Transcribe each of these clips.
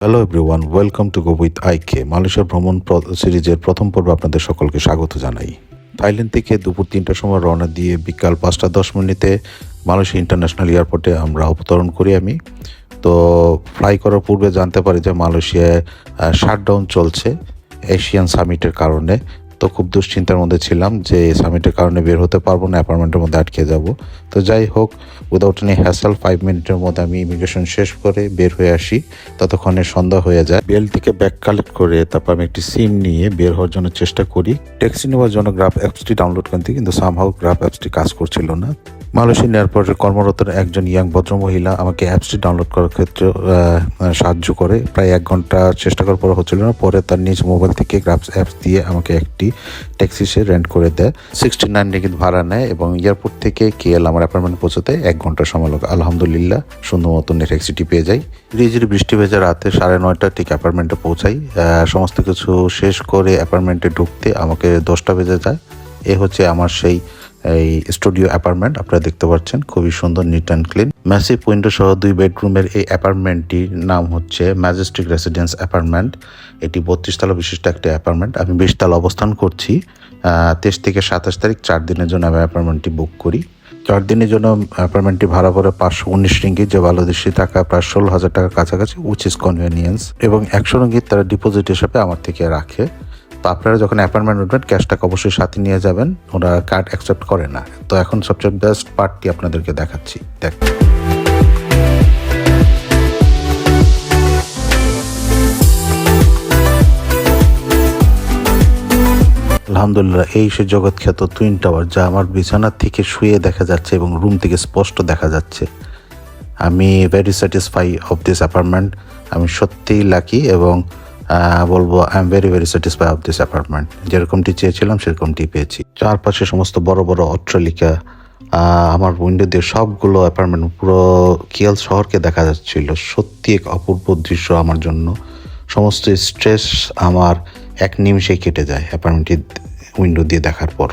Hello everyone, welcome to go with IK. Malaysia ভ্রমণ সিরিজের প্রথম পর্বে আপনাদের সকলকে স্বাগত জানাই। থাইল্যান্ড থেকে দুপুর 3টার সময় রওনা দিয়ে বিকাল 5:10 মালয়েশিয়া ইন্টারন্যাশনাল এয়ারপোর্টে আমরা অবতরণ করি। আমি তো ফ্লাই করার পূর্বে জানতে পারি যে মালয়েশিয়ায় শাটডাউন চলছে এশিয়ান সামিটের কারণে। তো খুব দুশ্চিন্তার মধ্যে ছিলাম যে সামিটের কারণে বের হতে পারবো না, অ্যাপার্টমেন্টের মধ্যে আটকে যাব। তো যাই হোক, উইদাউট এনি হ্যাসেল 5 মিনিটের মধ্যে আমি ইমিগ্রেশন শেষ করে বের হয়ে আসি। ততক্ষণে সন্ধ্যা হয়ে যায়। বেল থেকে ব্যাগ কালেক্ট করে তারপর আমি একটি সিম নিয়ে বের হওয়ার জন্য চেষ্টা করি। ট্যাক্সি নেওয়ার জন্য গ্রাব অ্যাপসটি ডাউনলোড করতে, কিন্তু সামহাউ গ্রাব অ্যাপসটি কাজ করছিল না। মালয়েশিয়ান এয়ারপোর্টে কর্মরত একজন ইয়াং ভদ্রমহিলা আমাকে অ্যাপসটি ডাউনলোড করার ক্ষেত্রে সাহায্য করে। প্রায় 1 ঘন্টা চেষ্টা করার পর হচ্ছিল না। পরে তার নিজ মোবাইল থেকে গ্রাব অ্যাপস দিয়ে আমাকে একটি ট্যাক্সি সে রেন্ট করে দেয়। 69 রিঙ্গিত ভাড়া নেয় এবং এয়ারপোর্ট থেকে কেএল আমার অ্যাপার্টমেন্ট পৌঁছতে 1 ঘন্টা সময় লাগে। আলহামদুলিল্লাহ সুন্দর মতন ট্যাক্সিটি পেয়ে যাই। ঝিরিঝিরি বৃষ্টি ভেজা রাতে 9:30 ঠিক অ্যাপার্টমেন্টে পৌঁছাই। সমস্ত কিছু শেষ করে অ্যাপার্টমেন্টে ঢুকতে আমাকে 10টা বেজে যায়। এ হচ্ছে আমার সেই স্টুডিও অ্যাপার্টমেন্ট। আপনারা দেখতে পাচ্ছেন খুবই সুন্দর, neat and clean. Massive window সহ 2 বেডরুমের এই অ্যাপার্টমেন্টটির নাম হচ্ছে ম্যাজেস্টিক রেসিডেন্স অ্যাপার্টমেন্ট। এটি 32 তলা বিশিষ্ট একটা অ্যাপার্টমেন্ট। আমি 20 তলা অবস্থান করছি। 23 থেকে 27 তারিখ 4 দিনের জন্য আমি অ্যাপার্টমেন্টটি বুক করি। 4 দিনের জন্য অ্যাপার্টমেন্টটি ভাড়া পড়ে 519 রিঙ্গিত, যে বাংলাদেশি টাকা প্রায় 16,000 টাকার কাছাকাছি, উইচ ইজ কনভেনিয়েন্স। এবং 100 রিঙ্গিত তারা ডিপোজিট হিসাবে আমার থেকে রাখে। তো আপনারা যখন অ্যাপার্টমেন্ট উঠবেন ক্যাশ টাকা অবশ্যই সাথে নিয়ে যাবেন, ওরা কার্ড অ্যাকসেপ্ট করে না। তো এখন সবচেয়ে বেস্ট পার্টটি আপনাদেরকে দেখাচ্ছি। আলহামদুলিল্লাহ, এই সে জগৎখ্যাত টুইন টাওয়ার, যা আমার বিছানার থেকে শুয়ে দেখা যাচ্ছে এবং রুম থেকে স্পষ্ট দেখা যাচ্ছে। আমি very satisfy of this apartment. আমি সত্যিই লাকি এবং বলবো I am very satisfy of this apartment. যেরকমটি চেয়েছিলাম সেরকমটি পেয়েছি। চারপাশে সমস্ত বড় বড় অট্টালিকা, আমার উইন্ডো দিয়ে সবগুলো অ্যাপার্টমেন্ট, পুরো কিয়েল শহরকে দেখা যাচ্ছিল। সত্যি এক অপূর্ব দৃশ্য আমার জন্য। সমস্ত স্ট্রেস আমার 1 নিমিষে কেটে যায় অ্যাপার্টমেন্টটি উইন্ডো দিয়ে দেখার পর।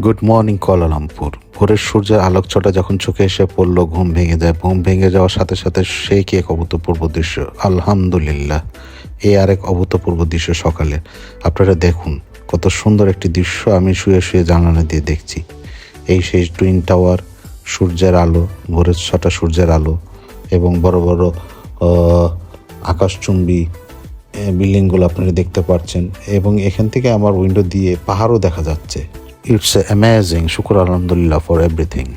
Good morning Kuala Lumpur. ভোরের সূর্যের আলোক ছটা যখন চোখে এসে পড়লো, ঘুম ভেঙে যায়। ঘুম ভেঙে যাওয়ার সাথে সাথে সেই কি এক অভূতপূর্ব দৃশ্য। আলহামদুলিল্লাহ, এই আরেক অভূতপূর্ব দৃশ্য সকালে। আপনারা দেখুন কত সুন্দর একটি দৃশ্য। আমি শুয়ে শুয়ে জানালা দিয়ে দেখছি এই সেই টুইন টাওয়ার, সূর্যের আলো, ভোরের 6টা সূর্যের আলো এবং বড় বড় আকাশচুম্বী বিল্ডিংগুলো আপনারা দেখতে পাচ্ছেন। এবং এখান থেকে আমার উইন্ডো দিয়ে পাহাড়ও দেখা যাচ্ছে। It's amazing. শুকর আলহামদুলিল্লাহ for everything.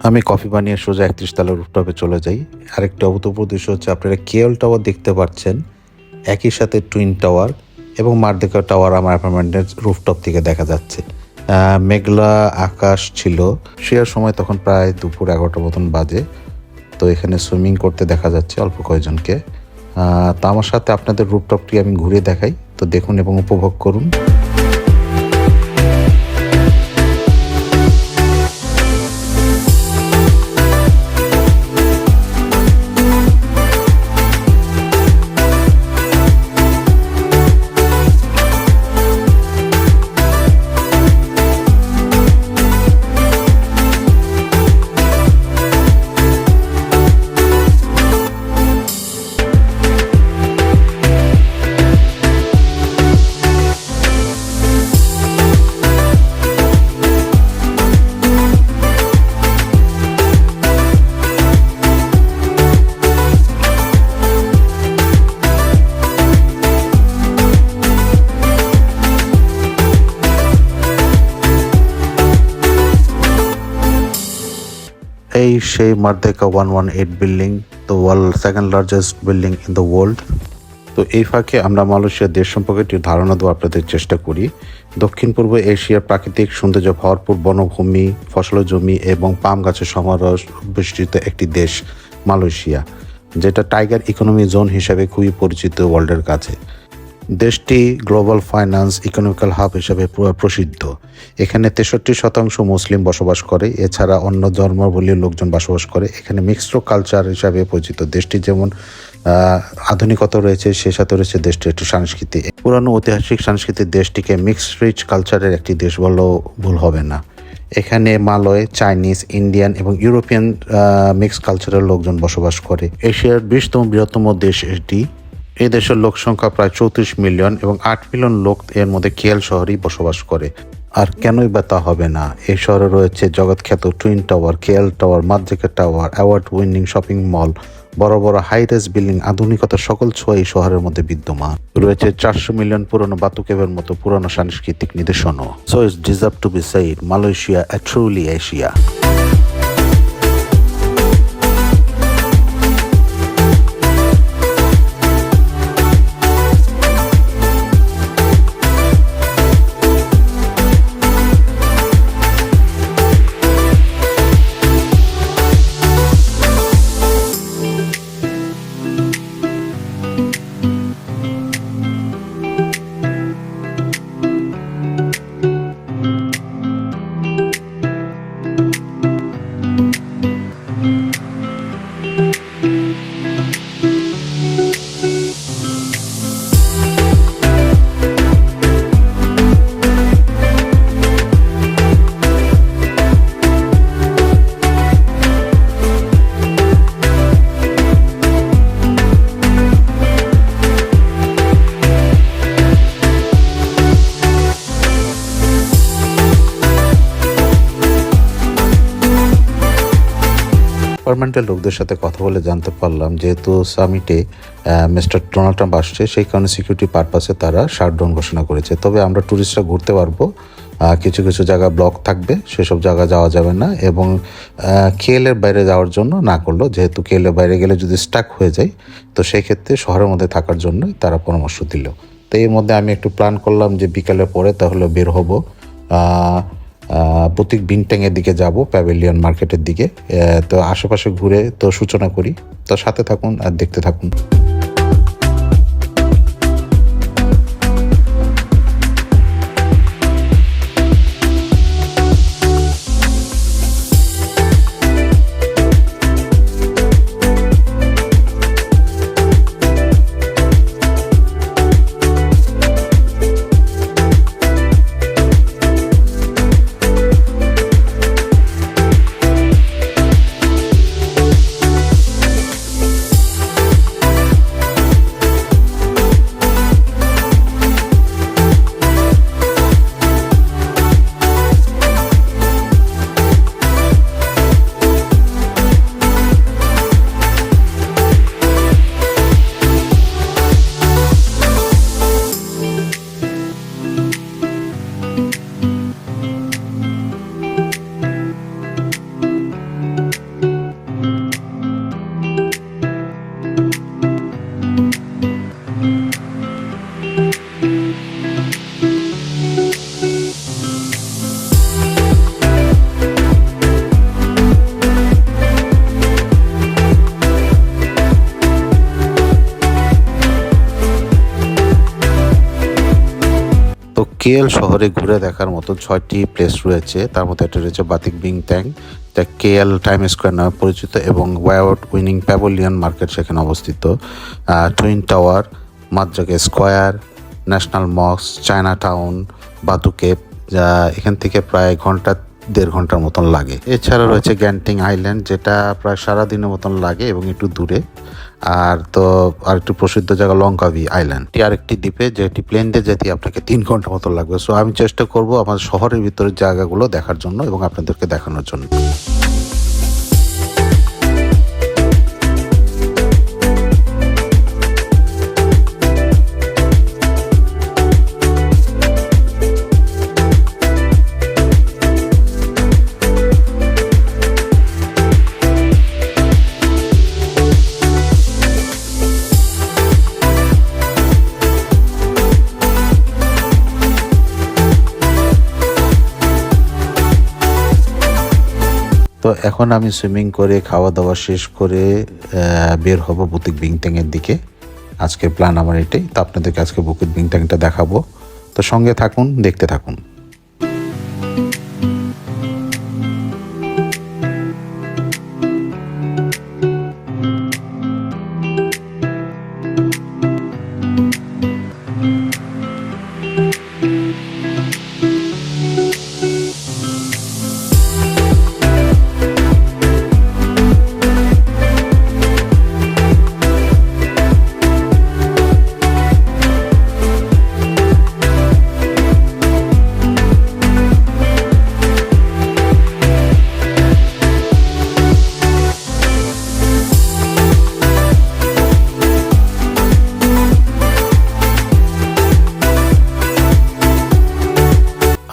আমি কফি বানিয়ে সোজা 31 তলার রুফটপে চলে যাই। আরেকটা অভূতপূর্ব দৃশ্য হচ্ছে, আপনারা কেএল টাওয়ার দেখতে পাচ্ছেন, একই সাথে টুইন টাওয়ার এবং মারদেকা টাওয়ার আমার অ্যাপার্টমেন্টের রুফটপ থেকে দেখা যাচ্ছে। মেঘলা আকাশ ছিল শুয়ার সময়, তখন প্রায় দুপুর 11টা মতন বাজে। তো এখানে সুইমিং করতে দেখা যাচ্ছে অল্প কয়েকজনকে। তো আমার সাথে আপনাদের রুফটপটি আমি ঘুরে দেখাই, তো দেখুন এবং উপভোগ করুন। এই সেই Merdeka 118 building, the world second largest building in the world. তো এই ফাঁকে আমরা মালয়েশিয়ার দেশ সম্পর্কে একটি ধারণা দেওয়া আপনাদের চেষ্টা করি। দক্ষিণ পূর্ব এশিয়ার প্রাকৃতিক সৌন্দর্য ভরপুর বনভূমি, ফসল জমি এবং পাম গাছের সমারোহ বিস্তৃত একটি দেশ মালয়েশিয়া, যেটা টাইগার ইকোনমি জোন হিসাবে খুবই পরিচিত ওয়ার্ল্ডের কাছে। দেশটি গ্লোবাল ফাইন্যান্স ইকোনমিক্যাল হাব হিসেবে প্রসিদ্ধ। এখানে 63% মুসলিম বসবাস করে, এছাড়া অন্য ধর্মাবলীর লোকজন বসবাস করে। এখানে মিক্সড কালচার হিসাবে পরিচিত। দেশটি যেমন আধুনিকতা রয়েছে, সে সাথে রয়েছে দেশটির একটি সংস্কৃতি। পুরানো ঐতিহাসিক সংস্কৃতির দেশটিকে মিক্সড রিচ কালচারের একটি দেশ বললেও ভুল হবে না। এখানে মালয়, চাইনিজ, ইন্ডিয়ান এবং ইউরোপিয়ান মিক্স কালচারের লোকজন বসবাস করে। এশিয়ার 20তম বৃহত্তম দেশ এটি। এই দেশের লোক সংখ্যা প্রায় 34 মিলিয়ন এবং 8 মিলিয়ন লোক এর মধ্যে কেএল শহরেই বসবাস করে। আর কেনই বা তা হবে না? এই শহরে রয়েছে জগৎখ্যাত twin tower, KL tower, Merdeka tower, award winning shopping mall, বড় বড় হাই রেজ বিল্ডিং। আধুনিকতার সকল ছোঁয়া এই শহরের মধ্যে বিদ্যমান রয়েছে। 400 মিলিয়ন পুরনো বাতুকেবের মতো পুরনো সাংস্কৃতিক নিদর্শনও। So it's deserve to be said, Malaysia a truly Asia. পার্লামেন্টের লোকদের সাথে কথা বলে জানতে পারলাম, যেহেতু সামিটে মিস্টার ডোনাল্ড ট্রাম্প আসছে, সেই কারণে সিকিউরিটি পারপাসে তারা শাটডাউন ঘোষণা করেছে। তবে আমরা ট্যুরিস্টরা ঘুরতে পারবো, কিছু কিছু জায়গা ব্লক থাকবে, সেসব জায়গা যাওয়া যাবে না। এবং কেএলের বাইরে যাওয়ার জন্য না করলো, যেহেতু কেএলের বাইরে গেলে যদি স্টাক হয়ে যায়, তো সেই ক্ষেত্রে শহরের মধ্যে থাকার জন্য তারা পরামর্শ দিল। তো এর মধ্যে আমি একটু প্ল্যান করলাম যে বিকালের পরে তাহলে বের হব, বুতিক বিনট্যাংয়ের দিকে যাব, প্যাভিলিয়ন মার্কেটের দিকে। তো আশেপাশে ঘুরে তো সূচনা করি। তো সাথে থাকুন আর দেখতে থাকুন। তো কেএল শহরে ঘুরে দেখার মতো 6টি প্লেস রয়েছে। তার মধ্যে একটা রয়েছে বাতিক বিনট্যাং, যা কেএল টাইম স্কোয়ার নামে পরিচিত, এবং অ্যাওয়ার্ড উইনিং প্যাভিলিয়ন মার্কেট সেখানে অবস্থিত। Twin tower, Merdeka square, national mosque, China town, Batu Caves, যা এখান থেকে প্রায় দেড় ঘন্টার মতন লাগে। এছাড়া রয়েছে গ্যান্টিং আইল্যান্ড, যেটা প্রায় সারাদিনের মতন লাগে এবং একটু দূরে। আর একটু প্রসিদ্ধ জায়গা লঙ্কাভি আইল্যান্ড, আরেকটি দ্বীপে, যেটি প্লেন দিয়ে যেতে আপনাকে 3 ঘন্টা মতো লাগবে। সো আমি চেষ্টা করব আমার শহরের ভিতরের জায়গাগুলো দেখার জন্য এবং আপনাদেরকে দেখানোর জন্য। তো এখন আমি সুইমিং করে খাওয়া দাওয়া শেষ করে বের হব বুতিক বিনট্যাংয়ের দিকে। আজকের প্ল্যান আমার এটাই। তো আপনাদেরকে আজকে বুকিত বিং ট্যাংটা দেখাবো, তো সঙ্গে থাকুন, দেখতে থাকুন।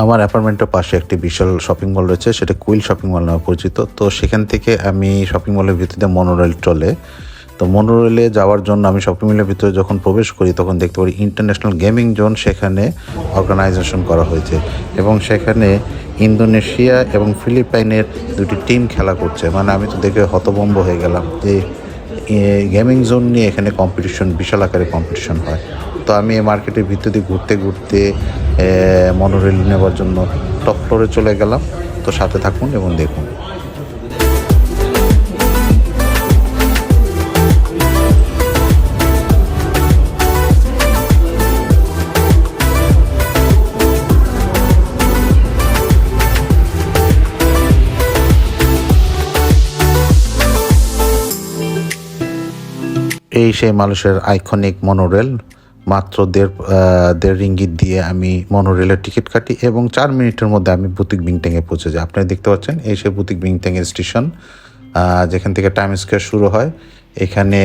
আমার অ্যাপার্টমেন্টের পাশে একটি বিশাল শপিং মল রয়েছে, সেটা কুইল শপিং মল নামে পরিচিত। তো সেখান থেকে আমি শপিং মলের ভিতরে মনোরেল চলে, তো মনোরেলে যাওয়ার জন্য আমি শপিং মলের ভিতরে যখন প্রবেশ করি তখন দেখতে পারি ইন্টারন্যাশনাল গেমিং জোন সেখানে অর্গানাইজেশন করা হয়েছে, এবং সেখানে ইন্দোনেশিয়া এবং ফিলিপাইনের দুটি টিম খেলা করছে। মানে আমি তো দেখে হতভম্ব হয়ে গেলাম যে গেমিং জোন নিয়ে এখানে কম্পিটিশন, বিশাল আকারে কম্পিটিশন হয়। তো আমি এই মার্কেটের ভিতর দিয়ে ঘুরতে ঘুরতে মনোরেল নেওয়ার জন্য টপ ফ্লোরে চলে গেলাম। তো সাথে থাকুন এবং দেখুন। এই সেই মালয়েশিয়ার আইকনিক মনোরেল। মাত্র দেড় রিঙ্গিত দিয়ে আমি মনোরেলের টিকিট কাটি এবং 4 মিনিটের মধ্যে আমি বুতিক বিং ট্যাংয়ে পৌঁছে যাই। আপনারা দেখতে পাচ্ছেন এই সেই বুতিক বিং ট্যাংয়ের স্টেশন, যেখান থেকে টাইম স্কোয়ার শুরু হয়। এখানে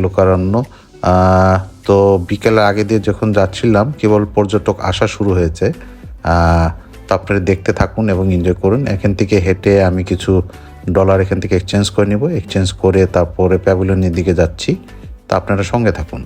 লোকারণ্য। তো বিকেলের আগে দিয়ে যখন যাচ্ছিলাম কেবল পর্যটক আসা শুরু হয়েছে। তো আপনারা দেখতে থাকুন এবং এনজয় করুন। এখান থেকে হেঁটে আমি কিছু ডলার এখান থেকে এক্সচেঞ্জ করে নেব, এক্সচেঞ্জ করে তারপরে প্যাভিলিয়নের দিকে যাচ্ছি। তা আপনারা সঙ্গে থাকুন।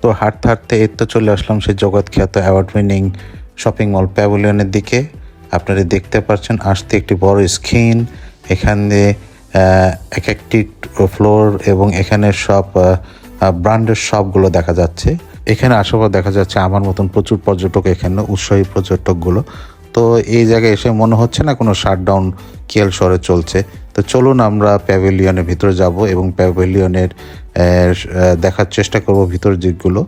তো হাঁটতে হাঁটতে এই তো চলে আসলাম সেই জগৎখ্যাত অ্যাওয়ার্ড উইনিং শপিং মল প্যাভিলিয়নের দিকে। আপনারা দেখতে পাচ্ছেন আসতে একটি বড় স্ক্রিন, এখানে এক একটি ফ্লোর এবং এখানে সব ব্র্যান্ডের শপগুলো দেখা যাচ্ছে। এখানে আসার দেখা যাচ্ছে আমার মতন প্রচুর পর্যটক, এখানে উৎসাহী পর্যটকগুলো। তো এই জায়গায় এসে মনে হচ্ছে না কোনো শাটডাউন কেএল শহরে চলছে। তো চলুন আমরা প্যাভিলিয়নের ভিতরে যাব এবং প্যাভিলিয়নের দেখার চেষ্টা করব ভিতর দিকগুলো।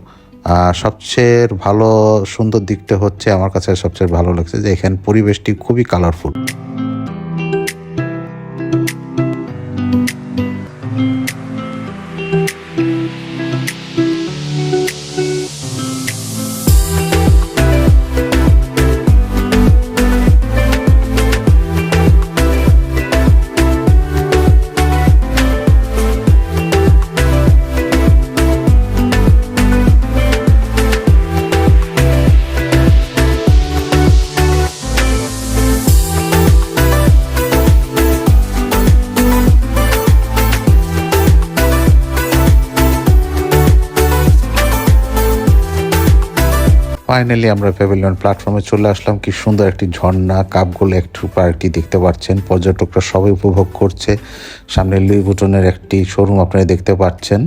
সবচেয়ে ভালো সুন্দর দিকটা হচ্ছে, আমার কাছে সবচেয়ে ভালো লাগছে যে এখানে পরিবেশটি খুবই কালারফুল। ফাইনালি আমরা প্যাভিলিয়ন প্ল্যাটফর্মে চলে আসলাম। কি সুন্দর একটি ঝর্ণা, কাপগুলো একটু পার্কটি দেখতে পাচ্ছেন। পর্যটকরা সবাই উপভোগ করছে। সামনে লুই ভুটনের একটি শোরুম আপনারা দেখতে পাচ্ছেন।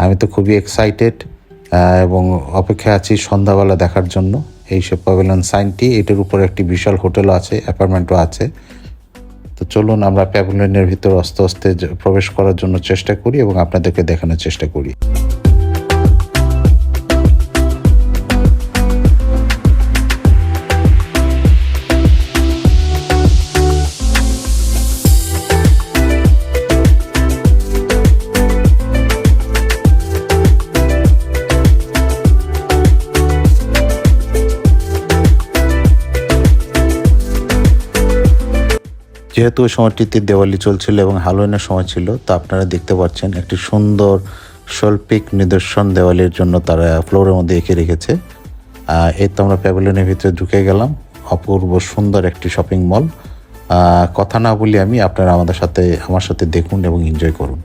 আমি তো খুবই এক্সাইটেড এবং অপেক্ষা আছি সন্ধ্যাবেলা দেখার জন্য এই সে প্যাভিলিয়ন সাইনটি। এটার উপরে একটি বিশাল হোটেলও আছে, অ্যাপার্টমেন্টও আছে। তো চলুন আমরা প্যাভিলিয়নের ভিতর আস্তে আস্তে প্রবেশ করার জন্য চেষ্টা করি এবং আপনাদেরকে দেখানোর চেষ্টা করি। যেহেতু ওই সময়টিতে দেওয়ালি চলছিল এবং হ্যালোউইনের সময় ছিল, তো আপনারা দেখতে পাচ্ছেন একটি সুন্দর শৈল্পিক নিদর্শন দেওয়ালির জন্য তারা ফ্লোরের মধ্যে এঁকে রেখেছে। এই তো আমরা প্যাভিলিয়নের ভিতরে ঢুকে গেলাম। অপূর্ব সুন্দর একটি শপিং মল। কথা না বলি আপনারা আমার সাথে দেখুন এবং এনজয় করুন।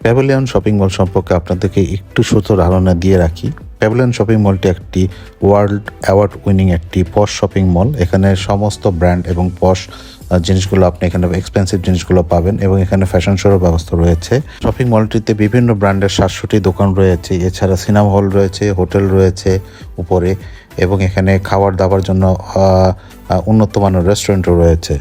প্যাভিলিয়ন শপিং মল সম্পর্কে আপনাদেরকে একটু ছোট ধারণা দিয়ে রাখি। প্যাভিলিয়ন শপিং মলটি একটি ওয়ার্ল্ড অ্যাওয়ার্ড উইনিং একটি পশ শপিং মল। এখানে সমস্ত ব্র্যান্ড এবং পশ জিনিসগুলো আপনি এখানে এক্সপেন্সিভ জিনিসগুলো পাবেন এবং এখানে ফ্যাশন শোর ব্যবস্থা রয়েছে। শপিং মলটিতে বিভিন্ন ব্র্যান্ডের 700টি দোকান রয়েছে। এছাড়া সিনেমা হল রয়েছে, হোটেল রয়েছে উপরে, এবং এখানে খাবার দাবার জন্য উন্নত মানের রেস্টুরেন্টও রয়েছে।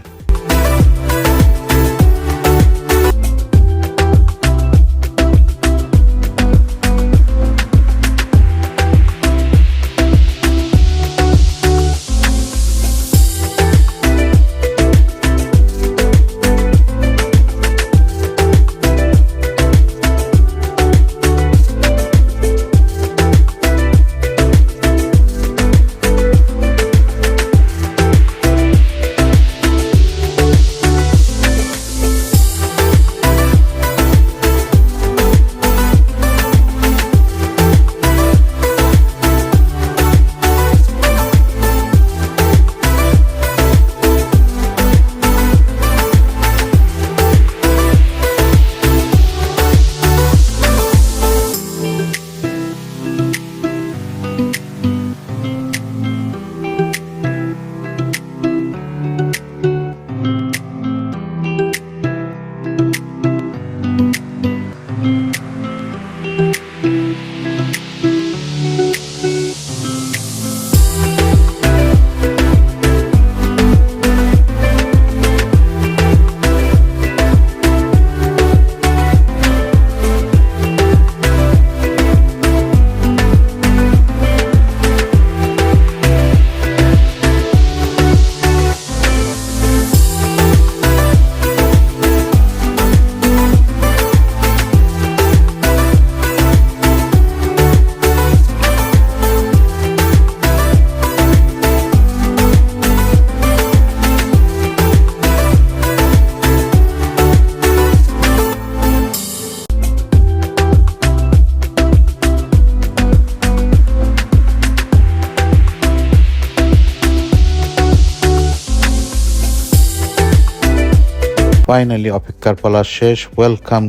ফাইনালি অপেক্ষার পালা শেষ। Welcome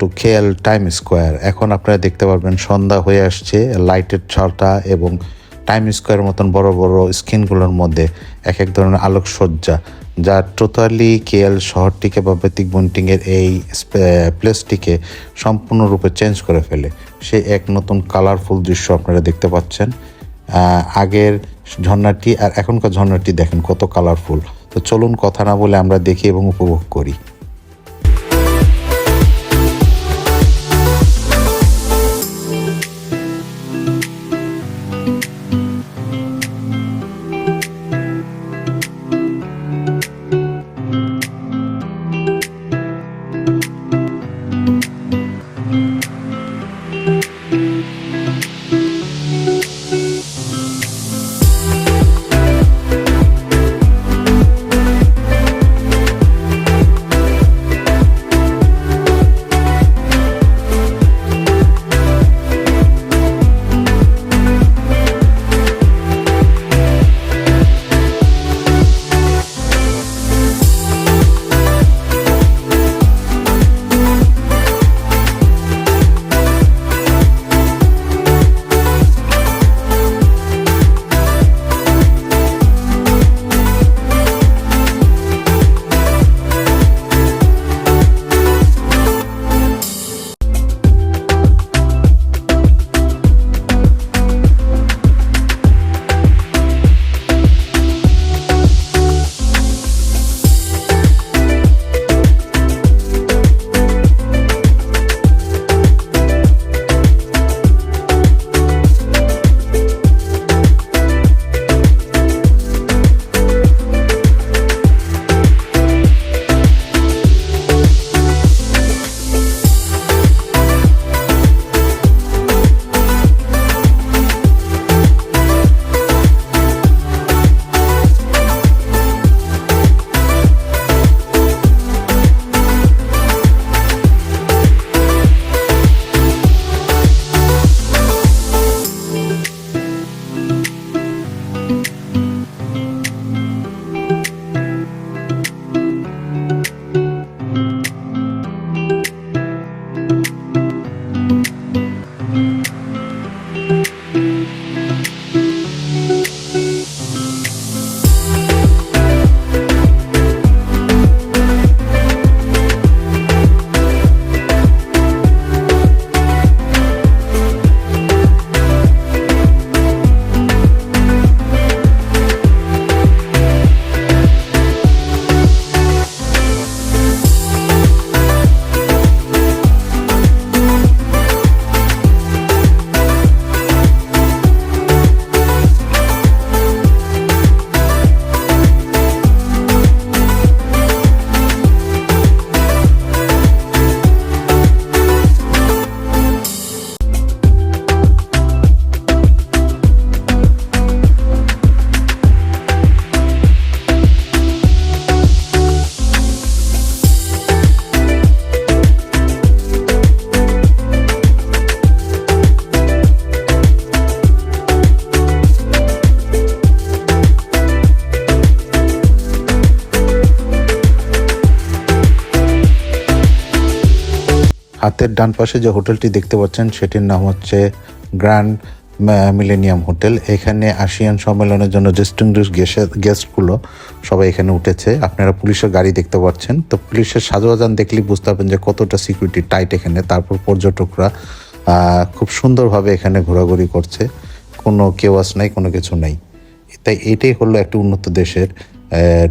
to KL time square. এখন আপনারা দেখতে পারবেন সন্ধ্যা হয়ে আসছে। লাইটের ছটা এবং টাইম স্কোয়ারের মতন বড় বড় স্ক্রিনগুলোর মধ্যে এক এক ধরনের আলোকসজ্জা, যা টোটালি কেএল শহরটিকে বা বেতিক বন্টিংয়ের এই প্লেসটিকে সম্পূর্ণরূপে চেঞ্জ করে ফেলে। সে এক নতুন কালারফুল দৃশ্য আপনারা দেখতে পাচ্ছেন। আগের ঝর্ণাটি আর এখনকার ঝর্ণাটি দেখেন কত কালারফুল। তো চলুন কথা না বলে আমরা দেখি এবং উপভোগ করি। হাতের ডান পাশে যে হোটেলটি দেখতে পাচ্ছেন সেটির নাম হচ্ছে গ্র্যান্ড মিলেনিয়াম হোটেল। এখানে আসিয়ান সম্মেলনের জন্য ডিস্টিংগুইশ গেস্টগুলো সবাই এখানে উঠেছে। আপনারা পুলিশের গাড়ি দেখতে পাচ্ছেন। তো পুলিশের সাজোয়াজান দেখলেই বুঝতে পারবেন যে কতটা সিকিউরিটি টাইট এখানে। তারপর পর্যটকরা খুব সুন্দরভাবে এখানে ঘোরাঘুরি করছে, কোনো কেওয়াস নাই, কোনো কিছু নাই। তাই এটাই হলো একটি উন্নত দেশের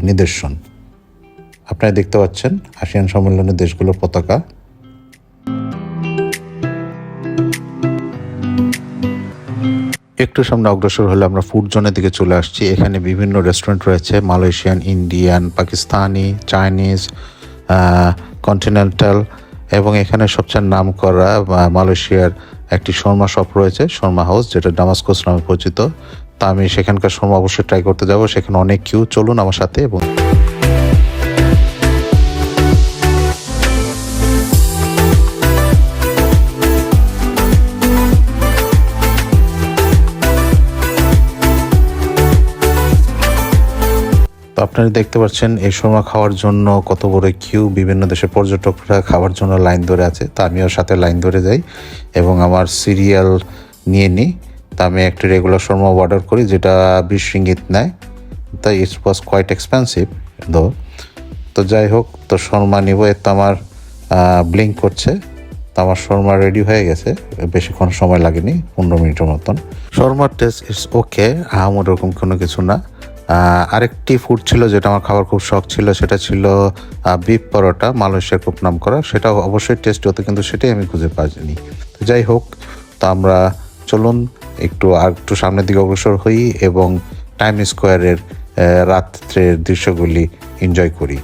নিদর্শন। আপনারা দেখতে পাচ্ছেন আসিয়ান সম্মেলনের দেশগুলোর পতাকা। একটু সামনে অগ্রসর হলে আমরা ফুড জোনের দিকে চলে আসছি। এখানে বিভিন্ন রেস্টুরেন্ট রয়েছে, Malaysian, Indian, Pakistani, Chinese, continental, এবং এখানে সবচেয়ে নাম করা মালয়েশিয়ার একটি শর্মা শপ রয়েছে, শর্মা হাউস, যেটা ডামাস্কোস নামে পরিচিত। তা আমি সেখানকার শর্মা অবশ্যই ট্রাই করতে যাব। সেখানে অনেক কিউ, চলুন আমার সাথে। এবং আপনারা দেখতে পাচ্ছেন এই শর্মা খাওয়ার জন্য কত বড় কিউ, বিভিন্ন দেশের পর্যটকরা খাওয়ার জন্য লাইন ধরে আছে। তা আমিও সাথে লাইন ধরে যাই এবং আমার সিরিয়াল নিয়ে নিই। তা আমি একটি রেগুলার শর্মা অর্ডার করি, যেটা 20 রিঙ্গিত নেয়। তাই ইট ওয়াজ কোয়াইট এক্সপেন্সিভ দো। তো যাই হোক, তো শর্মা নিব। এর তো আমার ব্লিঙ্ক করছে। তো আমার শর্মা রেডি হয়ে গেছে, বেশিক্ষণ সময় লাগেনি, 15 মিনিটের মতন। শর্মার টেস্ট ইটস ওকে, আমার ওরকম কোনো কিছু না। আরেকটি ফুড ছিল যেটা আমার খাবার খুব শখ ছিল, সেটা ছিল বিফ পরোটা, মালয়েশিয়ার খুব নাম করা। সেটা অবশ্যই টেস্ট হতো, কিন্তু সেটাই আমি খুঁজে পাইনি। তো যাই হোক, তো আমরা চলুন একটু সামনের দিকে অগ্রসর হই এবং টাইম স্কোয়ারের রাত্রের দৃশ্যগুলি এনজয় করি।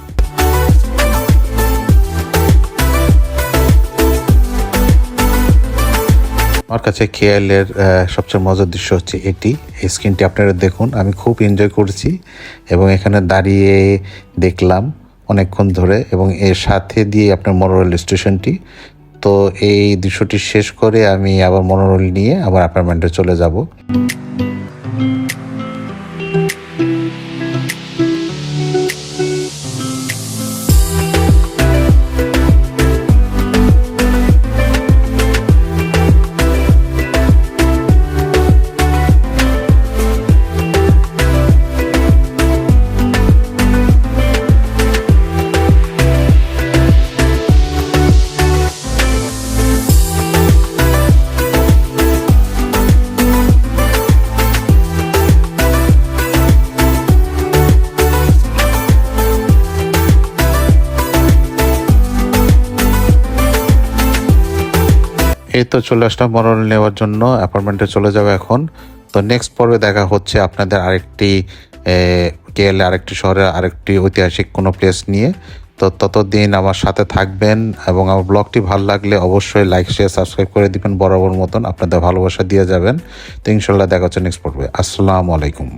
আমার কাছে কেএলের সবচেয়ে মজার দৃশ্য হচ্ছে এটি। এই স্ক্রিনটি আপনারা দেখুন, আমি খুব এনজয় করেছি এবং এখানে দাঁড়িয়ে দেখলাম অনেকক্ষণ ধরে, এবং এর সাথে দিয়ে আপনার মনোরেল স্টেশনটি। তো এই দৃশ্যটি শেষ করে আমি আবার মনোরেল নিয়ে আবার অ্যাপার্টমেন্টে চলে যাব। এই তো চলে আসলাম মনোরল নেওয়ার জন্য, অ্যাপার্টমেন্টে চলে যাবো এখন। তো নেক্সট পর্বে দেখা হচ্ছে আপনাদের আরেকটি কেএলএ আরেকটি শহরে আরেকটি ঐতিহাসিক কোনো প্লেস নিয়ে। তো ততদিন আমার সাথে থাকবেন, এবং আমার ব্লগটি ভালো লাগলে অবশ্যই লাইক, শেয়ার, সাবস্ক্রাইব করে দিবেন। বরাবর মতন আপনাদের ভালোবাসা দিয়ে যাবেন। তো ইনশাল্লাহ দেখা হচ্ছে নেক্সট পর্বে। আসসালামু আলাইকুম।